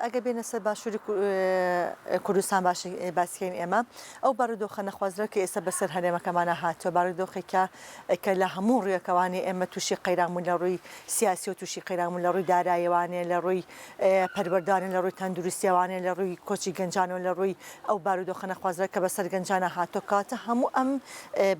ئەگە بێنە سەر باشووری کوردستان باسیکەین ئێمە ئەو بارودۆخە نەخوازرا کە ئێستا بەسەر هەرێمەکەمانە هاتووە بارودۆخێکە کە لە هەموو ڕێگەکەوانی ئێمە تووشی قەیرانبوون لە ڕووی سیاسی و تووشی قەیرانبوون لە ڕووی داراییوانێ لە ڕووی پەروەردانە لە ڕووی تەندروستیوانێ لە ڕووی کۆچی گەنجان و لە ڕووی ئەو بارودۆخە نەخوازرا کە بەسەر گەنجانە هاتووە کاتە هەموو ئەم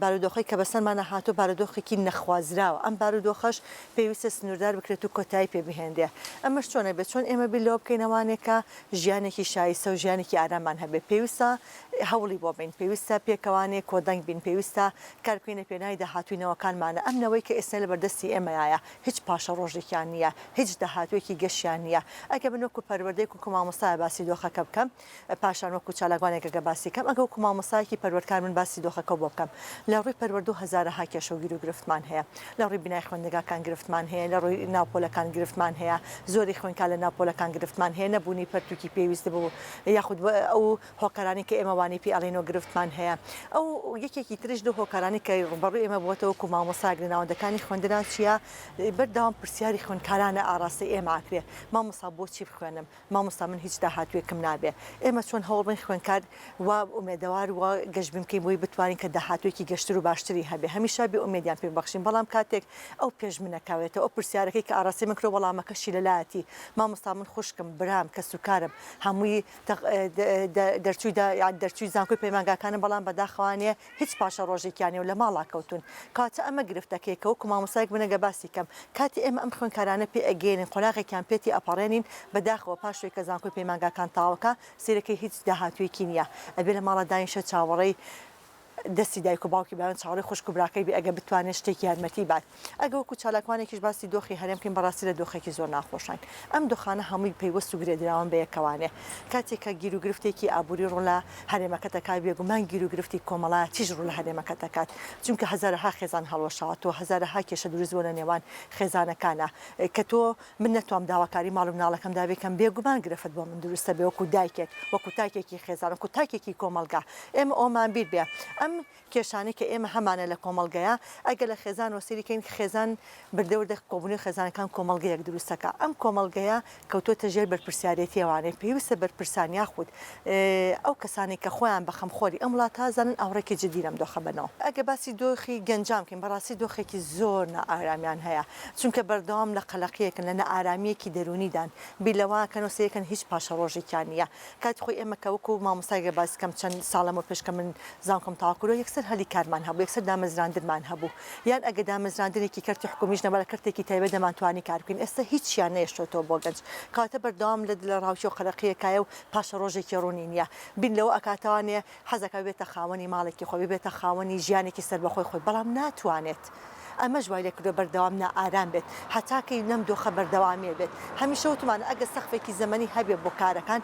بارودۆخی کە بەسەرمانە هاتووە بارودۆخێکی نەخوازراوە ئەم بارودۆخەش پێویستە سنووردار بکرێت و کۆتایی پێبهێندێ ئەمەش چۆنە بێت چۆن ئێمە بیلەوە بکەینەوانێکە ژیانێکی شایستە و ژیانێکی ئارامان هەبێ پێویستە هەوڵی بۆ بین پێویستە پێکەوانێک کۆدەنگ بین پێویستە کارکوێنە پێناوی داهاتووینەوەکانمانە ئەم نەوەی کە ئێستا لە بەردەستی ئێمەیە هیچ پاشە ڕۆژێکیان نییە هیچ داهاتوێکی گەشتیان نییە ئەگە بن وەکو پەروەردەیەک وەکو مامۆستای باسی دۆخەکە بکەم پاشان وەکو چالاکوانێکەکە باسی کەم ئەگە وەکو مامۆستایەکی پەروەردکار من باسی دۆخەکە بۆ بکەم لە ڕووی پەروەردە هەزارەها کێشە و گیر و گرفتمان هەیە لە ڕووی بینای خوێندنگاکان گرفتمان هەیە لە ڕووی ناوپۆلەکان گرفتمان هەیە زۆری خوێنکار لە ناوپۆلەکان گرفتمان هەیە نەبوونی پەرتووکی پێویست بوو یاخود ئەو هۆکارانی کە ئێمەوانی پێ ئەڵێنەوە گرفتمان هەیە ئەو یەکێکی ترش دو هۆکارانی کە ڕوبەڕووی ئێمە بووەتەوە وەکو مامۆستا گرناوەندەکانی خوێندنا چییە بەردەوام پرسیاری خوێندکارانە ئاراستی ئێمە ئاکرێ مامۆستا بۆچی بخوێنم مامۆستا من هیچ داهاتوێکم نابێ ئێمە چۆن هەوڵبین خوێندکار وا ئومێدەوار وە گەشت بکەین بۆی بتوانین کە داهاتوێکی گەشتر و باشتری هەبێ هەمیشە بێ ئومێدیان پێ ببەخشین بەڵام کاتێک ئەو پێشمنەکەوێتە ئەو پرسیارەکەی کە ئاراستی من کرۆ وەڵامەکەشی لەلایەتی مامۆستا من خوشکم برام کە سوکارم هەمووی دەرچووی زانکۆی پەیمانگاکانە بەڵام بەداخەوانێ هیچ پاشە ڕۆژێکیانێ و لە ماڵا کەوتون کاتە ئەمە گرفتەکەیکە وەکو مامۆستایەک بنەگە باسی کەم کاتی ئێمە ئەم خوێندکارانە پێ ئەگەێنین قۆلاغێکیان پێتی ئەپەڕێنین بەداخەوە پاشوی کە زانکۆی پەیمانگاکان تاوەکە سیرەکەی هیچ داهاتوویەکی نییە ئەبێ لە ماڵە داینشە چاوەڕێی دەستی دایک و باوکی بیان چاوەڕێی خوشک و براکەی بێ ئەگە بتوانێت شتێکی یارمەتی بات ئەگە وەکو چالاکوانێکیش باسی دۆخی هەرێمکەین بەڕاستی لە دۆخێکی زۆر ناخۆشین ئەم دۆخانە هەمووی پەیوەست و گرێدراون بە یەکەوانێ کاتێککە گیر و گرفتێکی ئابووری ڕوو لە هەرێمەکەتەکە بێگومان گیر و گرفتی کۆمەڵایە تیژ ڕوو لە هەرێمەکە دەکات چونکە هەزارەها خێزان هەڵوەشاتەوە هەزارەها کێشە دروست بووە لە نێوان خێزانەکانە کە تۆ من نەتوام داواکاری ماڵ و مناڵەکەم دابێکم بێگومان گرفت بۆ من دروستە بێ وەکو دایکێک وەکو تاکێکی خێزان وەکو تاکێکی کۆمەلگا ئێمە ئەومان بیر بێ ئەم کێشانەی کە ئێمە هەمانە لە کۆمەلگەیە ئەگە لە خێزان وەسیریکەین خێزان بردەوردە کۆبوونی خێزانەکان کۆمەلگەیەک دروستەکە ئەم کۆمەلگەیە کەوتۆتە ژێر بەرپرسیارەتی ئەوانەیە پێویستە بەرپرسان یاخود ئەو کەسانی کە خۆیان بە خەمخۆری ئەم وڵات تازانن ئاوڕێکی جدی لەم دۆخە بنەوە ئەگە باسی دۆخی گەنجام بکەین بەڕاستی دۆخێکی زۆر نائارامیان هەیە چونکە بەردەوام لە قەلەقیەکن لە نەئارامیەکی دەرونیدان بیلەوەکەن وسەیەکەن هیچ پاشە ڕۆژێکیان نییە کاتی خۆی ئێمە کە وەکو مامۆستای باسکەم چەند ساڵەمە پێشکە من زانکۆم تاواکوورۆ یەکسەر هەلی کارمان هەبوو یەکسەر دامەزراندنمان هەبوو یان ئەگە دامەزراندنێکی کەرتی حکومیش نەبە لە کەرتێکی تایبەت دەمانتوانی کارکوین ئێستا هیچیان نەیەشتۆتەوە بۆ گەنج کاتە بەردەوام لە ڕاوچی و قەلەقیەکایە و پاشە ڕۆژێکی ڕوونی نییە بین لەوە ئەکاتوانێ حەزەکە بێتە خاوەنی ماڵێکی خۆی بێتە خاوەنی ژیانێکی سەربەخۆی خۆی بەڵام ناتوانێت ئەمە ژوای لێکردو بەردەوام نائارام بێت هەتاکەی نەم دۆخە بەردەوامیە بێت هەمیشە وتمانە ئەگە سەقفێکی زەمەنی هەبێت بۆ کارەکان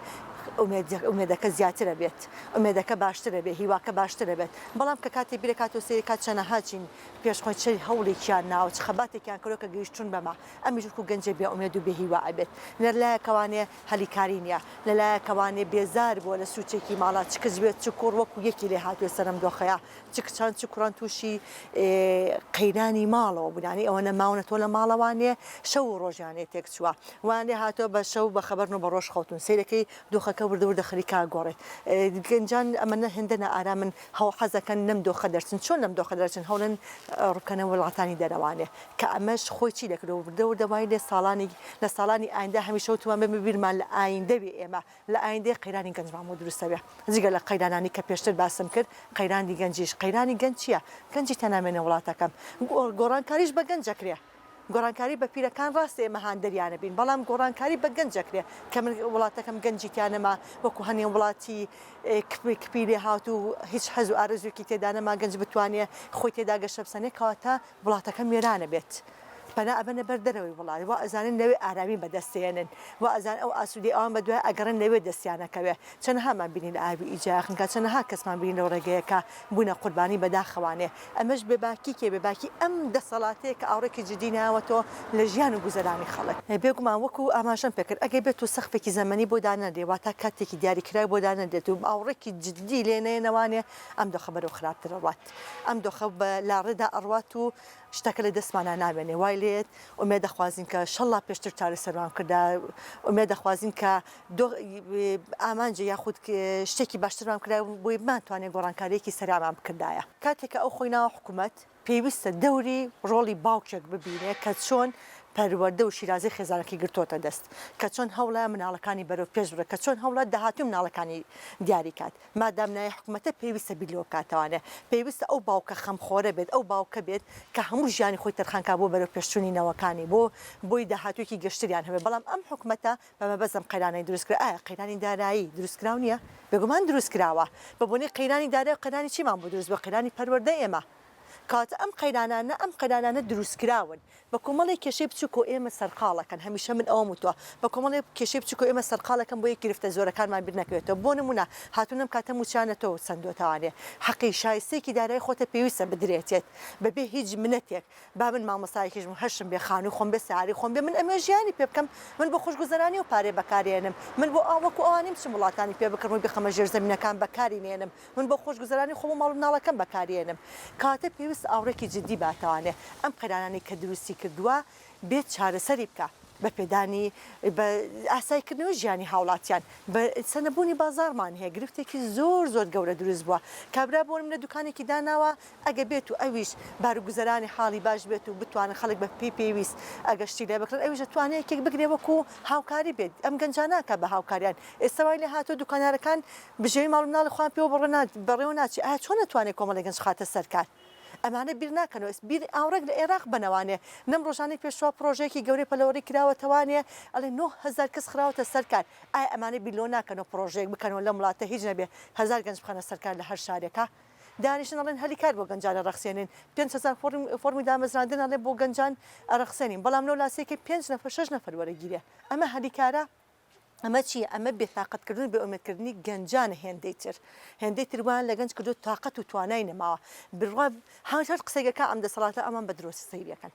ئومێدەکە زیاترە بێت ئومێدەکە باشترە بێت هیواکە باشترە بێت بەڵام کە کاتی بیرە کات و سێ کات چەنەهاچین پێشخۆی چەری هەوڵێکیان ناوە خەباتێکیان کەرۆ کە گەیشتون بەما ئەمیژکو گەنجە بێ ئومێد و بێهیوا ئەبێت لەلایەکەوانێ هەلیکاری نییە لەلایەکەوانێ بێزار بووە لە سوچێکی ماڵا چ کەس بێت چ کوڕ وەکو یەکی لێ هاتوێ سەرم دۆخەیە چ کچان چ کوڕان تووشی قەیرانی ماڵەوە بوونانی ئەوە نەماونە تۆ لە ماڵەوانێ شەو و ڕۆژیانێ تێک چووە وانێ هاتۆ بە شەو بە خەبەر و بە ڕۆژ خەوتون سیرەکەی دۆخەکە وردەوردە خەریکا گۆڕێت گەنجان ئەمەنە هێندە نائارامن هەو حەزەکەن نەم دۆخە دەرچن چۆن لەم دۆخە دەرچن هەوڵن ڕووکەنە وڵاتانی دەرەوانێ کە ئەمەش خۆی چی دەکرێت وردەوردەوای لە ساڵانی ئایندا هەمیشە وتمان بێ بیرمان لە ئایندەبێ ئێمە لە ئایندەی قەیرانی گەنجمان بۆ دروستە بێ جگە لە قەیرانانی کە پێشتر باسم کرد قەیرانی گەنجیش قەیرانی گەنج چییە گەنجی تەنامێنە وڵاتەکەم گۆڕانکاریش بە گەنجەکرێ گۆڕانکاری بە پیرەکان ڕاستێ ئێمە دەریانە بین بەڵام گۆڕانکاری بە گەنجەکرێ کە من وڵاتەکەم گەنجیتیانەما وەکو هەنێ وڵاتی کپیرێ هات و هیچ حەز و ئارەزوویەکی تێدا نەما گەنج بتوانێت خۆی تێدا گەشە بسەنێ کەواتە وڵاتەکە میێرانە بێت پەنا ئەبەنە بەردەرەوەی وڵات وا ئەزانن لەوێ ئارامی بەدەستێنن وا ئەزان ئەو ئاسوودی ئەوان بە دوای ئەگەڕن لەوێ دەستیانەکەوێ چەندەهامان بینین لە ئاوی ئیجاخنکە چەندەها کەسمان بینین لەو ڕێگەیەکە بوونە قوربانی بەداخەوانێ ئەمەش بێباکی کێ بێباکی ئەم دەسەڵاتەیە کە ئاوڕێکی جدی ناوەتەوە لە ژیان و گوزەرانی خەڵک بێگومان وەکو ئاماژەم پێکرد ئەگەی بێت و سەقفێکی زەمەنی بۆ دانەدێ واتە کاتێکی دیاریکرای بۆ دانەدێت و ئاوڕێکی جدی لێنێنەوانێ ئەم دۆخە بەرەو خراپتر ڕات ئەم دۆخە لا ڕێدا ئەڕوات و شتەکە لە دەستمانە نامێنێ وای لێت ئومێ دەخوازین کە شەڵا پێشتر چارەسەروان کردا ئومێ دەخوازین کە ئامانجە یاخود شتێکی باشترمان کرا بۆی بمانتوانێت گۆڕانکاریەکی سەرامان بکردایە کاتێککە ئەو خۆی ناوە حکوومەت پێویستە دەوری ڕۆڵی باوکێک ببینێ کە چۆن پەروەردە و شیرازی خێزانەکەی گرتوۆتە دەست کە چۆن هەوڵە مناڵەکانی بەرەو پێش بڕە کە چۆن هەوڵە داهاتی مناڵەکانی دیاری کات مادام نایە حکوومەتە پێویستە بیلۆ کاتوانێ پێویستە ئەو باوکە خەمخۆرە بێت ئەو باوکە بێت کە هەموو ژیانی خۆی تەرخانکا بۆ بەرەو پێشچوونینەوەکانی بۆی داهاتوێکی گەشتریان هەبێت بەڵام ئەم حکوومەتە بەمە بەزم قەیرانەی دروستکرا ئایا قەیرانی دارایی دروستکراو نییە بێگومان دروستکراوە بە بۆنەی قەیرانی دارایی و قەیرانی چیمان بۆ دروست بە قەیرانی پەروەردە ئێمە کات ئەم قەیرانانە دروستکراون بە کۆمەڵی کێشەی بچووک و ئێمە سەرقاڵەکەن هەمیشە من ئەوم وتووە بە کۆمەڵی کێشەی بچووک و ئێمە سەرقاڵەکەن بۆ یەک گرفتە زۆرەکانمان بیر نەکەوێتەوە بۆ نمونە هاتوونم کاتە موچانەتەوە چەندۆتەوانێ حەقی شایستەیەکی دارایی خۆتە پێویستە بدرێتێت بەبێ هیچ منەتێک با من مامۆستایەکیشم هەشم بێ خانووی خۆم بێ ساری خۆم بێ من ئەمە ژیانی پێ بکەم من بۆ خۆشگوزەرانی و پارێ بەکارێنم من بۆ ئاوەکو ئەوانیم چ وڵاتانی پێ بکڕم و بخەمە ژێرزەمینەکان بەکاری نێنم من بۆ خۆشگوزەرانی خۆم و ماڵ مناڵەکەم بەکارێنم کاتە پێویست ئاورێکی جدی باتوانێ ئەم قەیرانانەی کە دروستی کردووە بێت چارەسەری بکە بە پێدانی بە ئاسایکردنەوە ژیانی هاوڵاتیان بە سەنەبوونی بازارمان هەیە گرفتێکی زۆر گەورە دروست بووە کابرا بۆ منە دوکانێکی داناوە ئەگە بێت و ئەویش بارگوزەرانی حاڵی باش بێت و بتوانن خەڵک بە پێویست ئەگەشتی لێ بکرێت ئەویش دەتوانێت یەکێک بگرێ وەکو هاوکاری بێت ئەم گەنجاناکە بە هاوکاریان ئێستاوای لێ هاتۆ دوکانارەکان بژێوی ماڵ مناڵی خۆیان پێوە بەڕێوە ناچی ئایا چۆن نەتوانێت کۆمەڵی گەنج خاتە سەرکار ئەمانە بیر ناکەنەوە بیر ئاورێک لە عێراق بنەوانێ نەم ڕۆژانەی پێشوا پرۆژێکی گەورەی پەلەوەری کراوەتەوانێ ئەڵێ 9,000 کەس خراوەتە سەرکار ئایا ئەمانە بیلۆ ناکەنەوە پرۆژێک بکەنەوە لە وڵاتە هیچ نەبێ 1000 گەنج بخەنە سەرکار لە هەر شارێکە دانیشتن ئەڵێن هەلی کار بۆ گەنجانە ڕەخسێنین 5,000 فۆرمی دامەزراندن ئەڵێ بۆ گەنجان ئەرەخسێنین بەڵام لەو لاسەیەکی 5 نەفەر 6 نەفەر وەرەگیرێ ئەمە هەلی کارە ئەمە چیە ئەمە بێتاقەتکردن بێ ئومێدکردنی گەنجانە هێندەی تروان لە گەنج کردو تااقەت و توانای نەماوە بڕوا هەر قسەیەکە ئەم دەسەڵاتە ئەمان بە درۆستی سەیریەکەن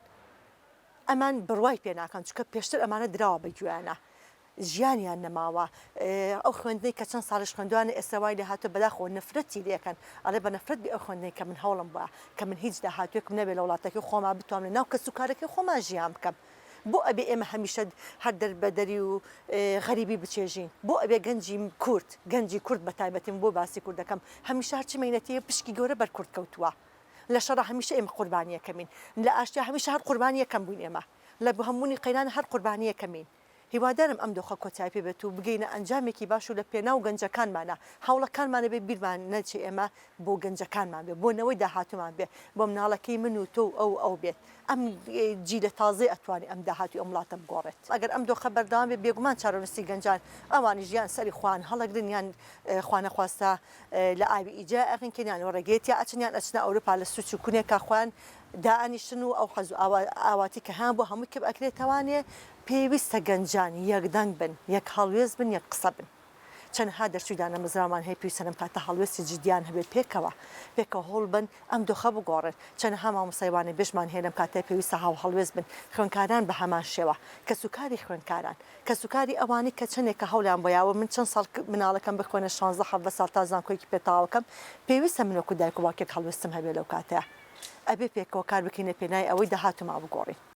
ئەمان بڕوای پێ ناکەن چکە پێشتر ئەمانە دراوە بە گویانە ژیانیان نەماوە ئەو خوێندنەی کە چەند ساڵش خوێندوانە ئێستاوای لە هاتو بەداخەوە نەفرەتی لێکەن ئەڵێ بە نەفرەت بێ ئەو خوێندنەی کە من هەوڵم بووە کە من هیچ داهاتوێکم نەبێت لە وڵاتەکەی خۆما بتوانم ناو کەسوکارەکەی خۆما ژیان بکەم بۆ ئەبێ ئێمە هەمیشە هەر دەربەدەری و غەریبی بچێژین بۆ ئەبێ گەنجی کورد بە تایبەتیم بۆ باسی کوردەکەم هەمیشە هەرچی مەینەتەیە پشکی گەورە بەر کورد کەوتووە لە شەڕە هەمیشە ئێمە قوربانیەکەمین لە ئاشتیا هەمیشە هەر قوربانیەکەم بووین ئێمە لە هەموونی قەیران هەر قوربانیەکەمین هیوادارم ئەم دۆخە کۆتایی پێ بێت و بگەینە ئەنجامێکی باش و لە پێناو گەنجەکانمانە هەوڵەکانمانە بێ بیرمان نەچێ ئێمە بۆ گەنجەکانمان بێ بۆ نەوەی داهاتومان بێ بۆ مناڵەکەی من و تۆ ئەو بێت ئەم جیلە تازەی ئەتوانی ئەم داهاتی ئەم وڵاتە بگۆڕێت ئەگەر ئەم دۆخە بەردەوام بێ بێگومان چارەنووسی گەنجان ئەوانی ژیان سەری خوان هەڵەگرن یان خوانەخواستە لە ئاوی ئیجا ئەغینکەیان وەڕێگەیەتی ئەچنیان ئەچنە ئەوروپا لە سوچ و کونێکا خوان دائنیشتن و ئەو خەز ئاواتی کە هەم بۆ هەموو کە ئەکرێتوانێ پێویستە گەنجان یەکدەنگ بن یەک هەڵوێز بن یەک قسە بن چەندها دەرچوودانە مزرامان هەیە پێویستەم کاتە هەڵوێستی جدیان هەبێت پێکەوە هەوڵ بن ئەم دۆخە بگۆڕێت چەندها مامۆسایوانێ بێژمان هێنم کاتە پێویستە هەڵوێز بن خوێنکاران بە هەمان شێوە کەسوکاری خوێنکاران کەسوکاری ئەوانی کە چندێکە هەوڵیان بۆیاوە من چەند ساڵ مناڵەکەم بخوێنە 16 ساڵ تا زانکۆیەکی پێتاوەکەم پێویستە من وەکو دایک و باوکێک هەڵوێستم هەبێت لەو کاتەیە ئەبێ پێکەوە کار بکەینە پێنای ئەوەی داهاتوما بگۆڕین